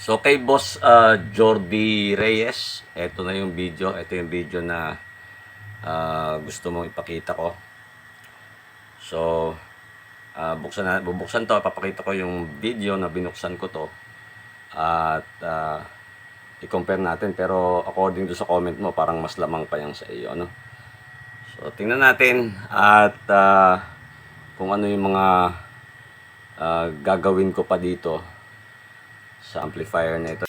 So kay Boss Jordi Reyes, eto na yung video. Ito yung video na gusto mong ipakita ko. So bubuksan to, papakita ko yung video na binuksan ko to. At i-compare natin, pero according to sa comment mo, parang mas lamang pa yung sa iyo, ano? So tingnan natin at kung ano yung mga gagawin ko pa dito sa amplifier na ito.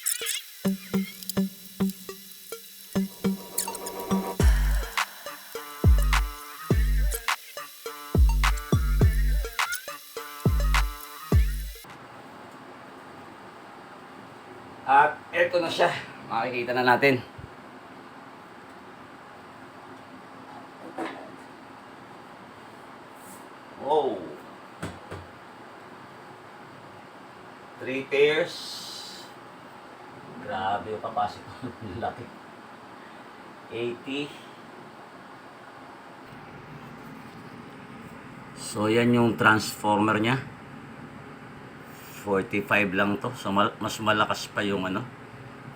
At eto na siya. Makikita na natin. Wow. 3 pairs. Grabe yung kapasito. Laki. 80. So yan yung transformer niya. 45 lang to. So mas malakas pa yung ano.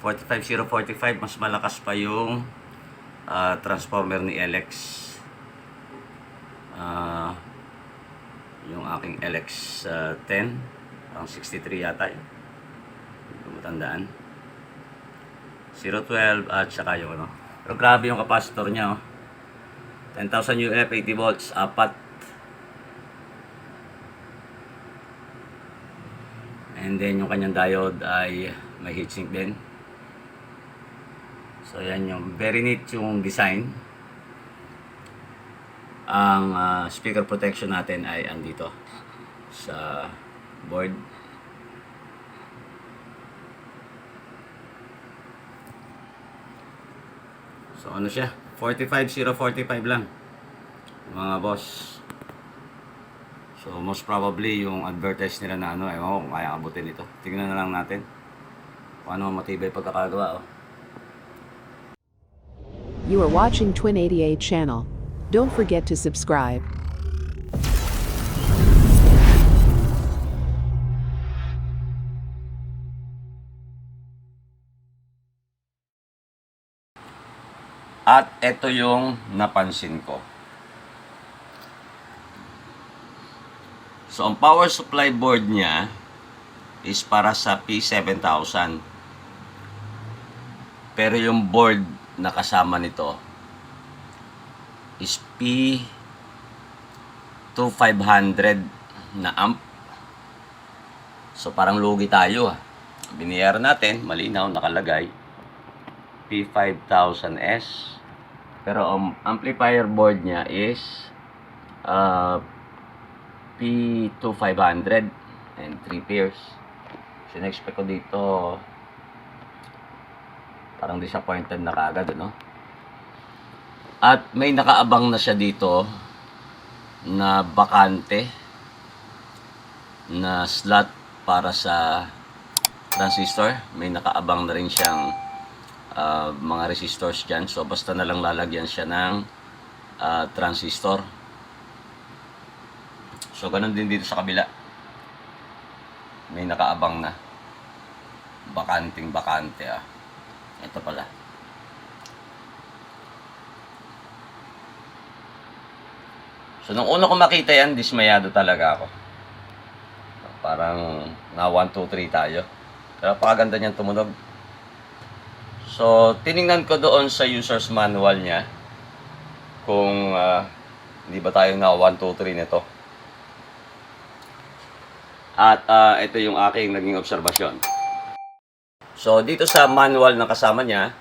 45045, mas malakas pa yung transformer ni LX. Yung aking LX10, ang 63 yata yun. Hindi ko matandaan. 012 at saka yung ano. Pero grabe yung capacitor niya, oh. 10,000 UF, 80 volts, apat. And then yung kanyang diode ay may heatsink din. So yan yung very neat yung design. Ang speaker protection natin ay andito sa board. So ano siya? 45045 lang, mga boss. So most probably yung advertise nila na ano, ewan ko kung kaya abutin ito. Tingnan na lang natin kung ano matibay pagkakagawa, oh. You are watching Twin 88 channel. Don't forget to subscribe. At ito yung napansin ko. So ang power supply board niya is para sa P7000. Pero yung board na kasama nito is P2500 na amp. So parang lugi tayo, ah. Biniyar natin, malinaw nakalagay P5000S. Pero ang amplifier board niya is P2500 and 3 pairs. So in-expect ko dito parang disappointed na kagad, no? At may nakaabang na siya dito na bakante na slot para sa transistor. May nakaabang na rin siyang mga resistors dyan. So basta na lang lalagyan siya ng transistor. So ganun din dito sa kabila. May nakaabang na bakante, ah. Ito pala. So nung una ko makita yan, dismayado talaga ako. Parang na 1, 2, 3 tayo. Pero pakaganda niyang tumunog. So tiningnan ko doon sa user's manual niya kung hindi ba tayo na 1, 2, 3 nito. At ito yung aking naging obserbasyon. So dito sa manual na kasama niya,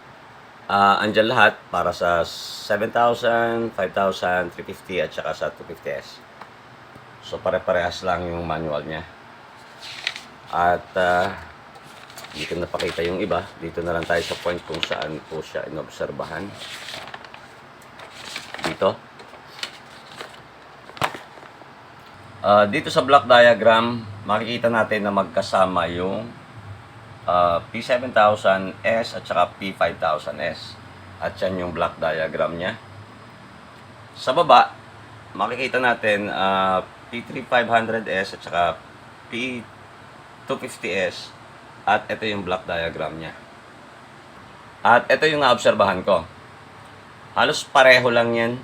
andyan lahat para sa 7,000, 5,000, 350 at saka sa 250S. So pare-parehas lang yung manual niya. At hindi ko napakita yung iba. Dito na lang tayo sa point kung saan po siya inobserbahan. Dito. Dito sa block diagram, makikita natin na magkasama yung P7000S at saka P5000S. At yan yung block diagram niya. Sa baba, makikita natin P3500S at saka P250S At ito yung block diagram niya. At ito yung naobserbahan ko. Halos pareho lang yan.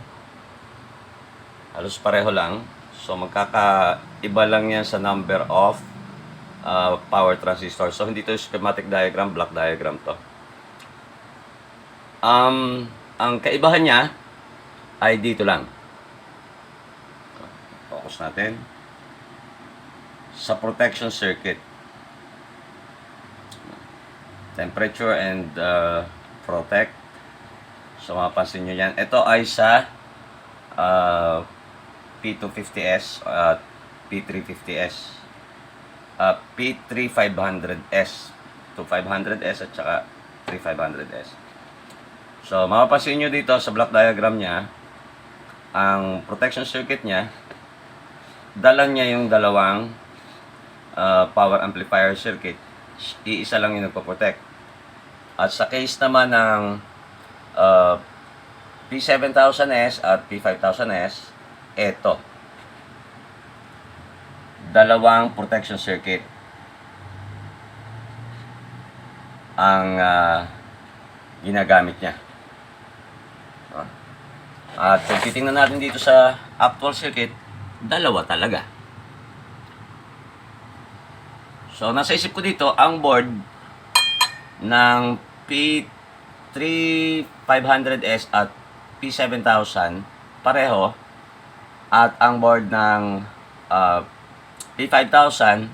Halos pareho lang. So, magkakaiba lang yan sa number of power transistors. So, hindi to schematic diagram, block diagram to. Ang kaibahan niya ay dito lang. Focus natin. Sa protection circuit. Temperature and protect. So, mapapansin nyo yan. Ito ay sa P250S at P350S. P3500S. 2500S at saka 3500S. So, mapapansin nyo dito sa block diagram niya, ang protection circuit niya, dala niya yung dalawang power amplifier circuit. Iisa lang yung nagpo-protect. At sa case naman ng P7000S at P5000S, eto. Dalawang protection circuit ang ginagamit niya. At kung titingnan natin dito sa actual circuit, dalawa talaga. So, nasa isip ko dito, ang board ng P3500S at P7000 pareho, at ang board ng P5000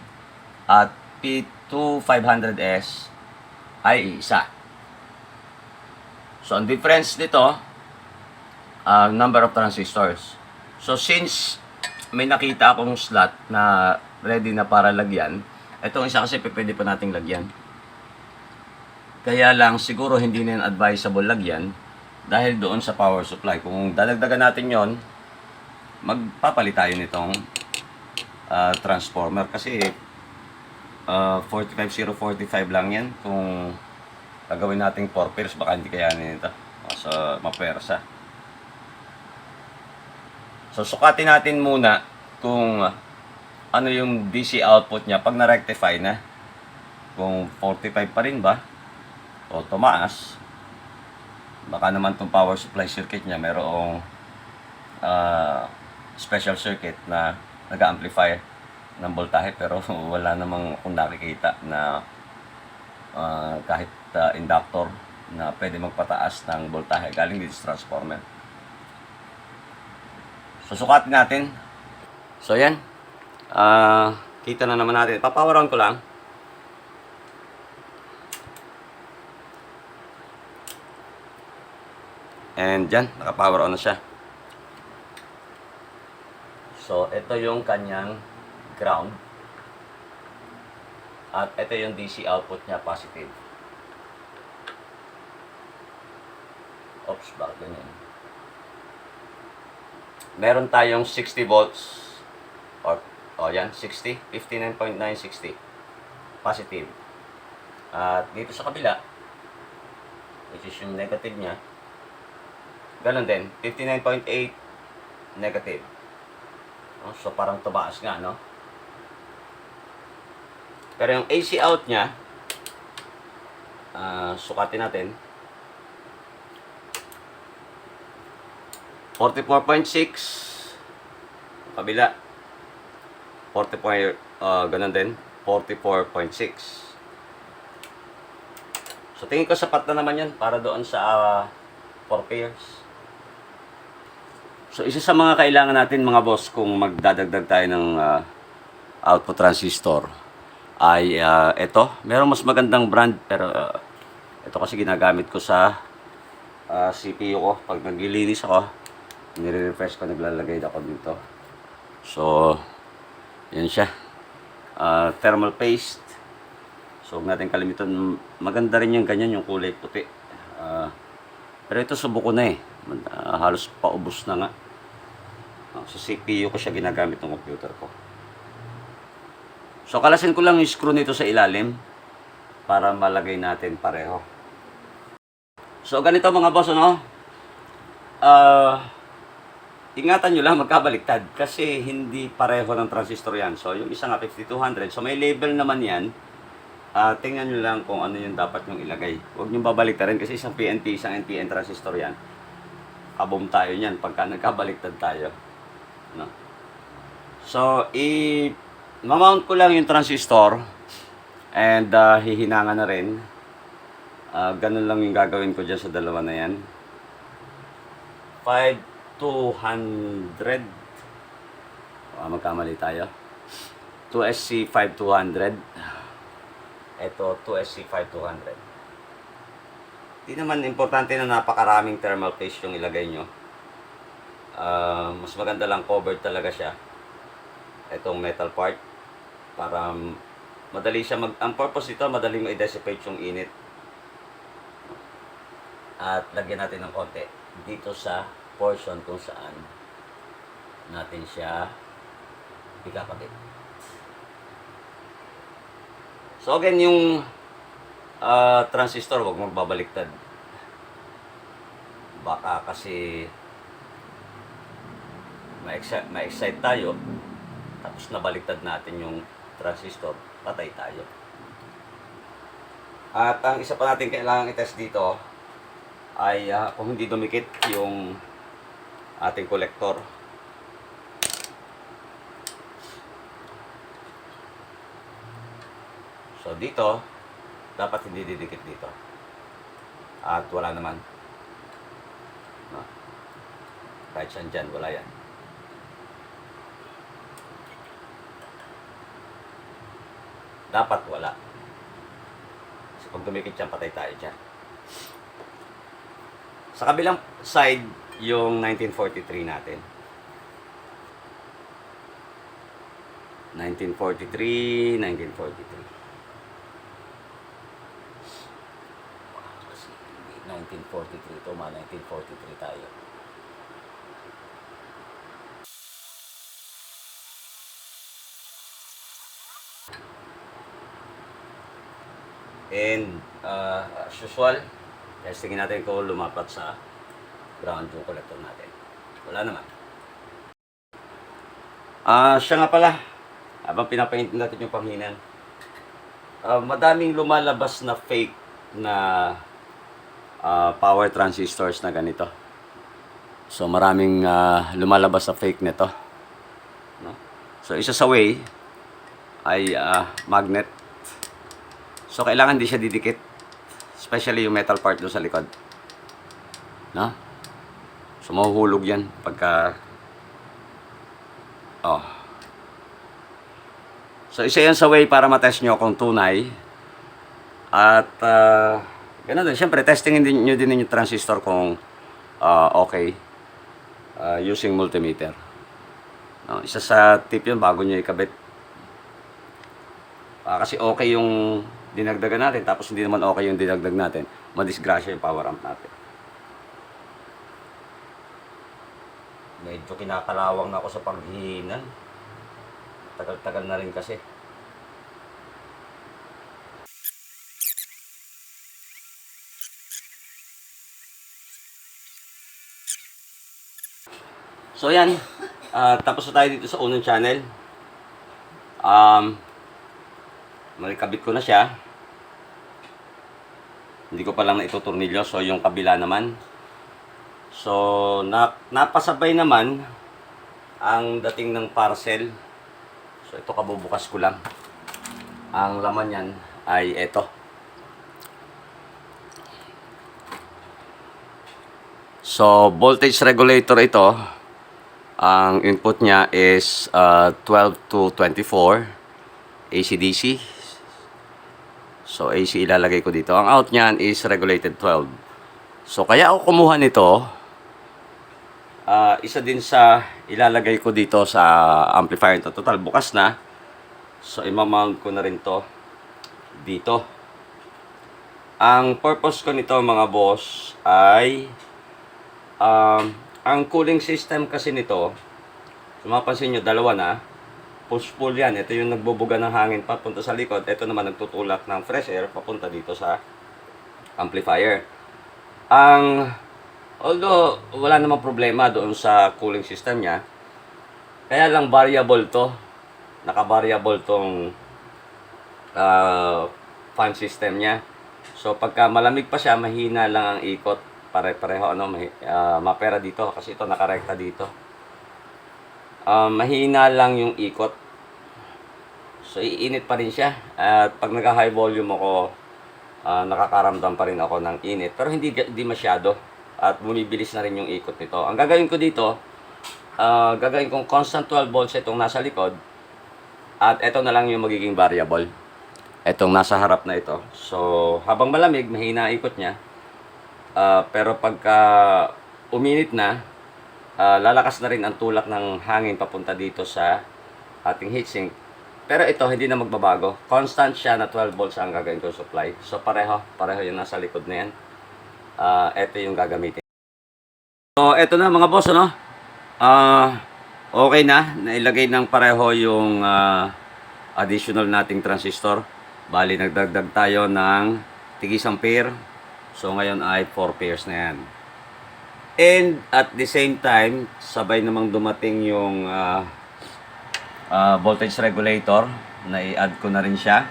at P2500S ay isa. So, ang difference nito, number of transistors. So, since may nakita akong slot na ready na para lagyan, itong isa kasi pwede pa nating lagyan. Kaya lang, siguro hindi na yan advisable lagyan dahil doon sa power supply. Kung dadagdagan natin yon, magpapalit tayo nitong transformer. Kasi 45045 lang yan. Kung gagawin nating 4 pairs, baka hindi kayanin ito. So, mapersa. So, sukatin natin muna kung ano yung DC output niya pag na-rectify na. Kung 45 pa rin ba o tumaas, baka naman itong power supply circuit niya mayroong special circuit na nag-amplify ng voltahe, pero wala namang kung nakikita na kahit inductor na pwede magpataas ng voltahe galing dito sa transformer. So, sukatin natin. So, yan. Kita na naman natin. Papower on ko lang. And dyan, naka-power on na siya. So, ito yung kanyang ground. At ito yung DC output niya, positive. Oops, bakit ganyan? Meron tayong 60 volts. Yan, 60. 59.960. Positive. At dito sa kabila, which is yung negative niya, ganun din, 59.8 negative. So, parang tumaas nga, no? Pero yung AC out niya, sukatin natin. 44.6. Kabila. 44, ganun din. 44.6. So, tingin ko sapat na naman yan para doon sa 4 pairs. So, isa sa mga kailangan natin mga boss kung magdadagdag tayo ng output transistor ay ito. Meron mas magandang brand pero ito kasi ginagamit ko sa CPU ko. Pag naglilinis ako, nire-refresh ko, naglalagay ako dito. So, yan siya. Thermal paste. So, huwag natin kalimitan. Maganda rin yung ganyan, yung kulay puti. Pero ito subuko na eh. Halos paubos na nga. Sa CPU ko siya ginagamit ng computer ko. So, kalasin ko lang yung screw nito sa ilalim para malagay natin pareho. So, ganito mga boss, ano? Ingatan nyo lang magkabaliktad kasi hindi pareho ng transistor yan. So, yung isa nga 5200. So, may label naman yan. tingnan nyo lang kung ano yung dapat nyong ilagay. Huwag nyong babaliktarin kasi isang PNP, isang NPN transistor yan. Kabom tayo niyan pagka nagkabaliktad tayo. No? So, i-mount ko lang yung transistor and hihinanga na rin. Ganun lang yung gagawin ko dyan sa dalawa na yan. 5200. Magkamali tayo. 2SC 5200. Ito, 2SC 5200. Di naman importante na napakaraming thermal paste yung ilagay nyo. Mas maganda lang covered talaga siya. Itong metal part. Para madali siya ang purpose ito, madali mo i-dissipate yung init. At lagyan natin ng konti dito sa portion kung saan natin siya ikakabit. So again, yung transistor, wag mong babaliktad. Baka kasi ma-excite tayo, tapos nabaliktad natin yung transistor, patay tayo. At ang isa pa natin kailangan i-test dito ay kung hindi dumikit yung ating kolektor. So dito, dapat hindi didikit dito. At wala naman. No? Kahit saan dyan, wala yan. Dapat wala. Kasi pag dumikit yan, patay tayo dyan. Sa kabilang side, yung 1943 natin. 1943. Kasi 1943 ito, 1943 tayo. And as usual, testingin natin kung lumapat sa ground yung collector natin. Wala naman. Siya nga pala, habang pinapaint natin yung panghinan, madaming lumalabas na fake na power transistors na ganito. So maraming lumalabas na fake nito. No? So isa sa way ay magnet. So kailangan di siya didikit, especially yung metal part doon sa likod. No? So mahuhulog yan pagka So isa yan sa way para matest nyo kung tunay. At ganun din, syempre testingin din nyo din yung transistor kung okay using multimeter. No? Isa sa tip yun bago nyo ikabit. Kasi okay yung dinagdagan natin, tapos hindi naman okay yung dinagdag natin, madisgrasya yung power amp natin. Medyo kinakalawang na ako sa paghihinan. Tagal-tagal na rin kasi. So yan, tapos na tayo dito sa unang channel. Malikabit ko na siya. Hindi ko pa lang na ituturnilyo. So yung kabila naman. So napasabay naman ang dating ng parcel. So ito kabubukas ko lang. Ang laman yan ay ito. So voltage regulator ito. Ang input niya is 12 to 24 AC/DC. So AC ilalagay ko dito. Ang out niyan is regulated 12. So kaya ako kumuha nito. Isa din sa ilalagay ko dito sa amplifier ito. Total bukas na. So imamount ko na rin to dito. Ang purpose ko nito mga boss ay ang cooling system kasi nito, kung mapansin nyo, dalawa na. Push-pull yan. Ito yung nagbubuga ng hangin papunta sa likod. Ito naman nagtutulak ng fresh air papunta dito sa amplifier. Although wala namang problema doon sa cooling system niya, kaya lang variable to. Naka-variable tong fan system niya. So pagka malamig pa siya, mahina lang ang ikot. Pare-pareho mapera dito kasi ito nakarekta dito. Mahina lang yung ikot. So iinit pa rin siya. At pag naka-high volume ako, nakakaramdam pa rin ako ng init. Pero hindi masyado. At bumibilis na rin yung ikot nito. Ang gagawin ko dito, gagawin kong constant 12 volts itong nasa likod. At ito na lang yung magiging variable. Itong nasa harap na ito. So habang malamig, mahina ang ikot niya. Pero pagka uminit na, lalakas na rin ang tulak ng hangin papunta dito sa ating heatsink. Pero ito hindi na magbabago. Constant siya na 12 volts ang gagawin ko supply. So pareho yung nasa likod na yan. Ito yung gagamitin. So ito na mga boss, ano? Okay na. Nailagay ng pareho yung additional nating transistor. Bali nagdagdag tayo ng tig-isang pair. So ngayon ay 4 pairs na yan. And at the same time, sabay namang dumating yung voltage regulator na i-add ko na rin siya.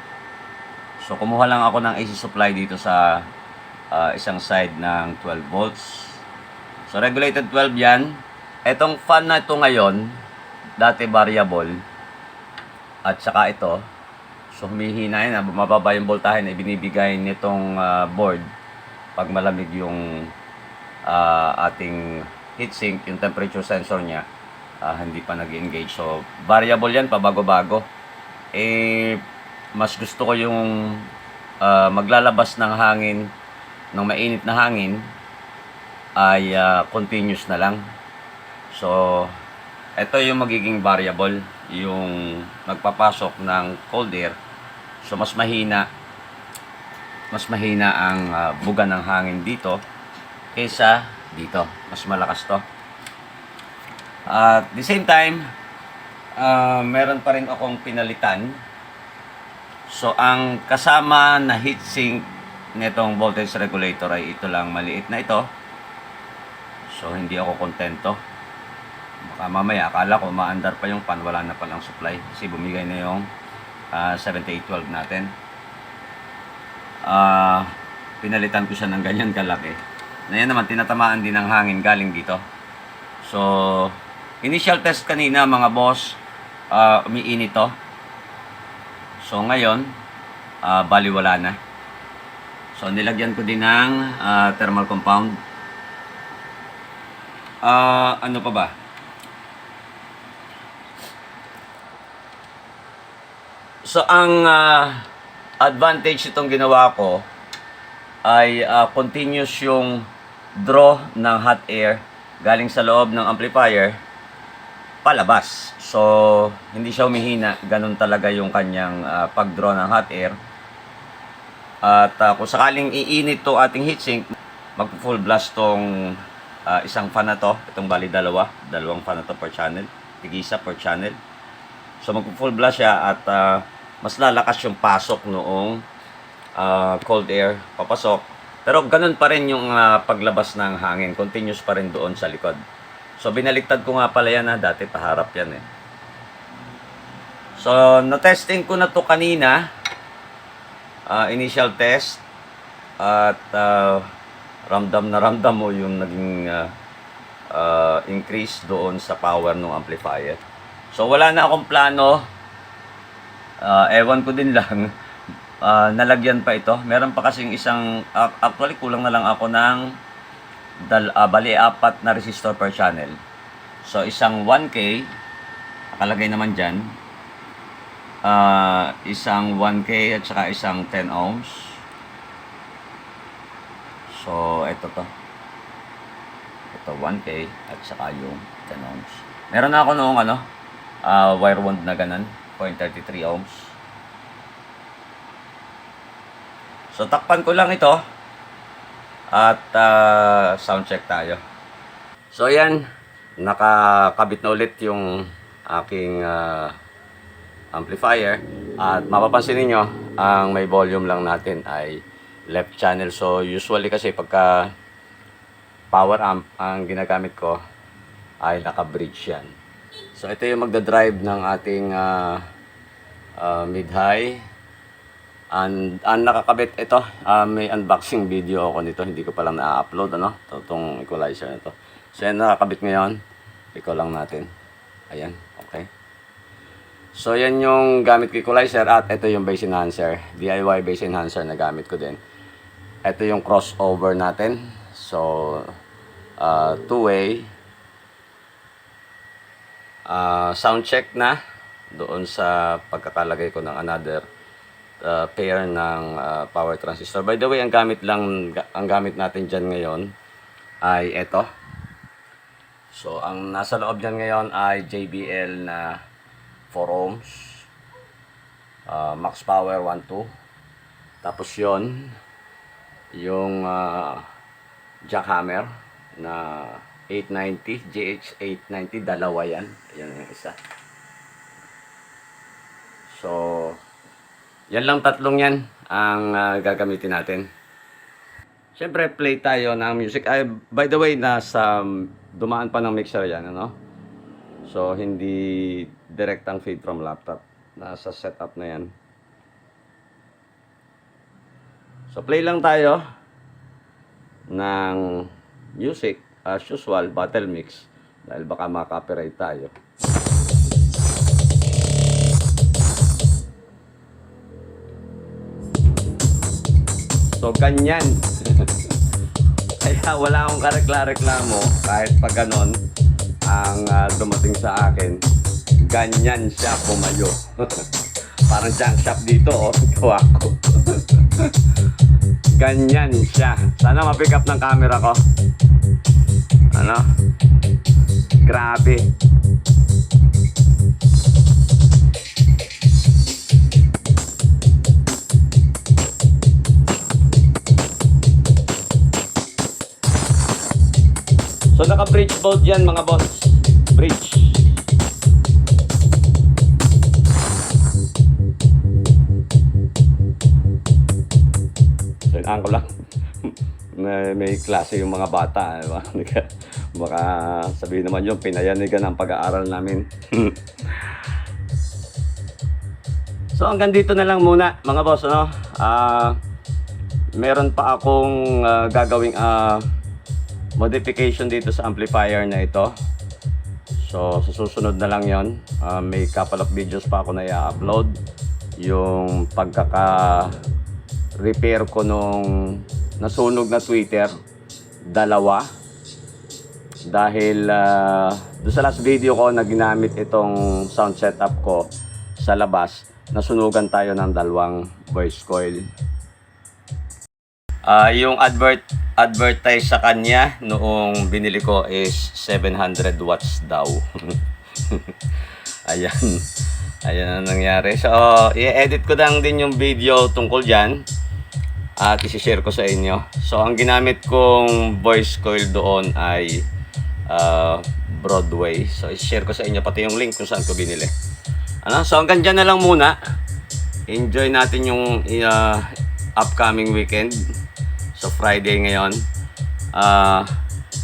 So kumuha lang ako ng AC supply dito sa isang side ng 12 volts. So regulated 12 yan. Etong fan na ito ngayon, dati variable. At saka ito, so humihina yan, mababa yung voltahe na ibinibigay nitong board pag malamig yung ating heatsink, yung temperature sensor niya. Hindi pa nag-engage. So, variable yan, pabago-bago. Mas gusto ko yung maglalabas ng hangin, ng mainit na hangin, ay continuous na lang. So, ito yung magiging variable, yung magpapasok ng cold air. So, mas mahina ang buga ng hangin dito kaysa dito. Mas malakas to. At the same time, meron pa rin akong pinalitan. So, ang kasama na heatsink nitong voltage regulator ay ito lang, maliit na ito. So, hindi ako kontento. Baka mamaya, akala ko maandar pa yung pan, wala na palang supply. Kasi bumigay na yung 7812 natin. Pinalitan ko siya ng ganyan kalaki. Na yan naman, tinatamaan din ng hangin galing dito. So, initial test kanina mga boss, umiinit to. So ngayon, baliwala na. So nilagyan ko din ng thermal compound. Ano pa ba? So ang advantage itong ginawa ko ay continuous yung draw ng hot air galing sa loob ng amplifier palabas. So, hindi siya humihina. Ganun talaga yung kanyang pag-draw ng hot air. At kung sakaling iinit to ating heatsink, mag-full blast tong isang fan na to. Itong bali dalawang fan na to per channel. Tig-isa per channel. So, mag-full blast siya at mas lalakas yung pasok noong cold air papasok. Pero ganun pa rin yung paglabas ng hangin. Continuous pa rin doon sa likod. So, binaliktad ko nga pala yan dati paharap yan eh. So, na-testing ko na to kanina. Initial test. At ramdam na ramdam mo yung naging increase doon sa power ng amplifier. So, wala na akong plano. Ewan ko din lang. Nalagyan pa ito. Meron pa kasing isang, actually kulang na lang ako ng bali 4 na resistor per channel. So isang 1K, nakalagay naman dyan, isang 1K at saka isang 10 ohms. So ito 1K at saka yung 10 ohms. Meron na ako noong wire wound na ganun, 0.33 ohms. So takpan ko lang ito at sound check tayo. So ayan, nakakabit na ulit yung aking amplifier at mapapansin niyo ang may volume lang natin ay left channel. So usually kasi pagka power amp ang ginagamit ko ay naka-bridge yan. So ito yung magdadrive ng ating mid-high Ang nakakabit ito, may unboxing video ako nito, hindi ko pa lang na-upload, ano, itong equalizer na to. So yan, nakakabit ngayon, ikaw lang natin. Ayan, okay. So yan yung gamit ko equalizer at ito yung bass enhancer, DIY bass enhancer na gamit ko din. Ito yung crossover natin, so two-way. Sound check na doon sa pagkakalagay ko ng another pair ng power transistor. By the way, ang gamit natin diyan ngayon ay ito. So ang nasa loob diyan ngayon ay JBL na 4 ohms, max power 1.2. Tapos yon yung jackhammer na 890, GH890, dalawa yan. Ayan yung isa. So yan lang, tatlong yan ang gagamitin natin. Siyempre, play tayo ng music. By the way, dumaan pa ng mixer yan, ano? So, hindi direct ang feed from laptop. Nasa setup na yan. So, play lang tayo ng music. As usual, battle mix. Dahil baka ma-copyright tayo. So, ganyan. Kaya wala akong karekla-reklamo kahit pag ganon ang dumating sa akin. Ganyan siya pumayo. Parang junk shop dito, oh. Gawa ko. Ganyan siya. Sana ma-pick up ng camera ko. Ano? Grabe. So naka-bridge bolt yan mga boss. Bridge. Kailangan ko lang. may klase yung mga bata. Diba? Baka sabihin naman yung pinayanigan ang pag-aaral namin. So hanggang dito na lang muna mga boss. Ano? Meron pa akong gagawing modification dito sa amplifier na ito. So sa susunod na lang yon. May couple of videos pa ako na i-upload. Yung pagkaka-repair ko nung nasunog na tweeter, dalawa. Dahil doon sa last video ko na ginamit itong sound setup ko sa labas, nasunugan tayo ng dalawang voice coil. Yung advertise sa kanya noong binili ko is 700 watts daw. Ayan. Ayan ang nangyari. So, i-edit ko lang din yung video tungkol dyan at isi-share ko sa inyo. So, ang ginamit kong voice coil doon ay Broadway. So, isi-share ko sa inyo pati yung link kung saan ko binili. Ano? So, hanggang dyan na lang muna. Enjoy natin yung upcoming weekend. So Friday ngayon.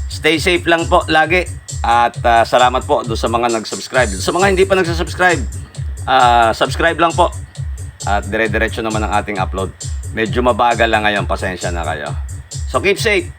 Stay safe lang po lagi. At salamat po doon sa mga nag-subscribe. Sa mga hindi pa nagsasubscribe, subscribe lang po. At dire-diretso naman ang ating upload. Medyo mabagal lang ngayon, pasensya na kayo. So keep safe.